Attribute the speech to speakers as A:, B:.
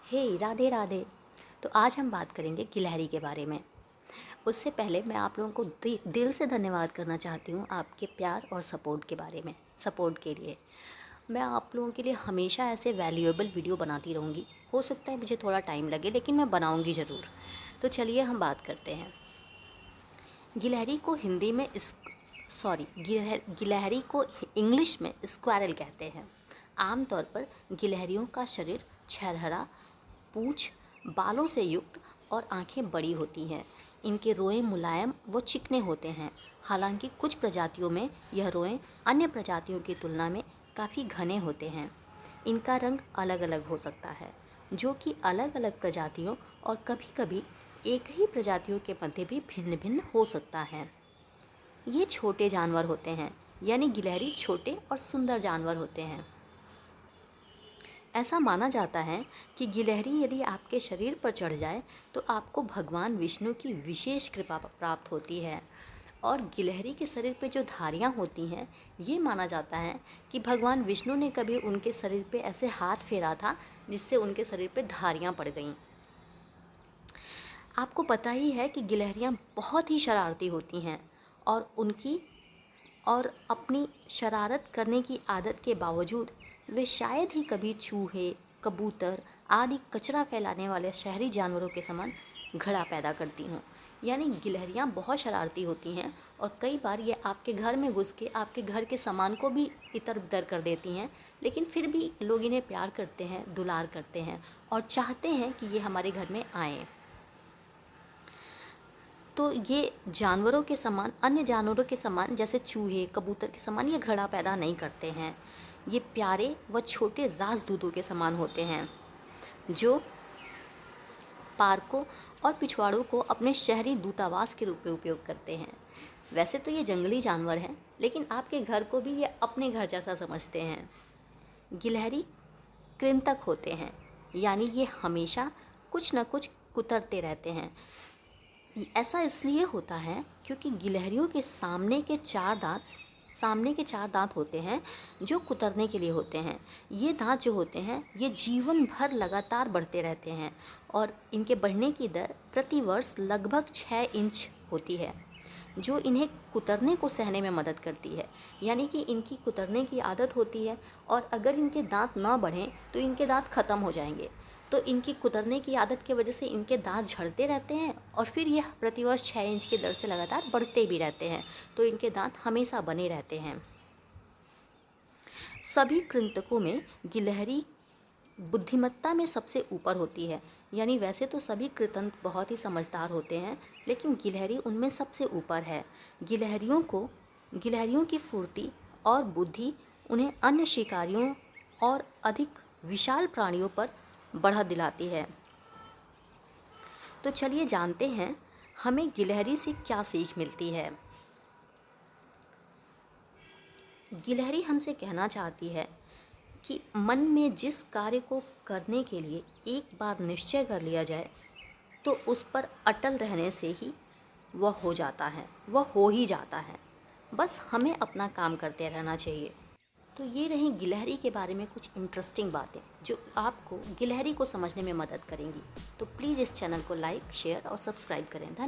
A: हे राधे राधे। तो आज हम बात करेंगे गिलहरी के बारे में। उससे पहले मैं आप लोगों को दिल से धन्यवाद करना चाहती हूँ आपके प्यार और सपोर्ट के लिए। मैं आप लोगों के लिए हमेशा ऐसे वैल्यूएबल वीडियो बनाती रहूँगी। हो सकता है मुझे थोड़ा टाइम लगे, लेकिन मैं बनाऊँगी ज़रूर। तो चलिए हम बात करते हैं। गिलहरी को हिंदी में गिलहरी को इंग्लिश में स्क्वारल कहते हैं। आमतौर पर गिलहरियों का शरीर छरहरा, पूँछ, बालों से युक्त और आंखें बड़ी होती हैं। इनके रोएं मुलायम व चिकने होते हैं। हालांकि कुछ प्रजातियों में यह रोएं अन्य प्रजातियों की तुलना में काफ़ी घने होते हैं। इनका रंग अलग अलग हो सकता है, जो कि अलग अलग प्रजातियों और कभी-कभी एक ही प्रजातियों के मध्य भी भिन्न भिन्न हो सकता है। ये छोटे जानवर होते हैं, यानी गिलहरी छोटे और सुंदर जानवर होते हैं। ऐसा माना जाता है कि गिलहरी यदि आपके शरीर पर चढ़ जाए तो आपको भगवान विष्णु की विशेष कृपा प्राप्त होती है। और गिलहरी के शरीर पे जो धारियाँ होती हैं, ये माना जाता है कि भगवान विष्णु ने कभी उनके शरीर पे ऐसे हाथ फेरा था जिससे उनके शरीर पे धारियाँ पड़ गईं। आपको पता ही है कि गिलहरियाँ बहुत ही शरारती होती हैं और अपनी शरारत करने की आदत के बावजूद वे शायद ही कभी चूहे, कबूतर आदि कचरा फैलाने वाले शहरी जानवरों के समान घड़ा पैदा करती हों। यानी गिलहरियाँ बहुत शरारती होती हैं और कई बार ये आपके घर में घुस के आपके घर के सामान को भी इतर बितर कर देती हैं, लेकिन फिर भी लोग इन्हें प्यार करते हैं, दुलार करते हैं और चाहते हैं कि ये हमारे घर में आएँ। तो ये जानवरों के समान, अन्य जानवरों के समान जैसे चूहे, कबूतर के समान ये घड़ा पैदा नहीं करते हैं। ये प्यारे व छोटे राजदूतों के समान होते हैं, जो पार्कों और पिछवाड़ों को अपने शहरी दूतावास के रूप में उपयोग करते हैं। वैसे तो ये जंगली जानवर हैं, लेकिन आपके घर को भी ये अपने घर जैसा समझते हैं। गिलहरी कृंतक होते हैं, यानी ये हमेशा कुछ न कुछ कुतरते रहते हैं। ऐसा इसलिए होता है क्योंकि गिलहरियों के सामने के चार दांत होते हैं जो कुतरने के लिए होते हैं। ये दांत जो होते हैं ये जीवन भर लगातार बढ़ते रहते हैं और इनके बढ़ने की दर प्रति वर्ष लगभग 6 इंच होती है, जो इन्हें कुतरने को सहने में मदद करती है। यानी कि इनकी कुतरने की आदत होती है और अगर इनके दांत ना बढ़ें तो इनके दांत ख़त्म हो जाएंगे। तो इनकी कुतरने की आदत की वजह से इनके दांत झड़ते रहते हैं और फिर यह प्रतिवर्ष 6 इंच की दर से लगातार बढ़ते भी रहते हैं, तो इनके दांत हमेशा बने रहते हैं। सभी कृंतकों में गिलहरी बुद्धिमत्ता में सबसे ऊपर होती है। यानी वैसे तो सभी कृतंत बहुत ही समझदार होते हैं, लेकिन गिलहरी उनमें सबसे ऊपर है। गिलहरियों की फुर्ती और बुद्धि उन्हें अन्य शिकारियों और अधिक विशाल प्राणियों पर बढ़त दिलाती है। तो चलिए जानते हैं हमें गिलहरी से क्या सीख मिलती है। गिलहरी हमसे कहना चाहती है कि मन में जिस कार्य को करने के लिए एक बार निश्चय कर लिया जाए तो उस पर अटल रहने से ही वह हो ही जाता है। बस हमें अपना काम करते रहना चाहिए। तो ये रही गिलहरी के बारे में कुछ इंटरेस्टिंग बातें जो आपको गिलहरी को समझने में मदद करेंगी। तो प्लीज़ इस चैनल को लाइक, शेयर और सब्सक्राइब करें। धन्यवाद।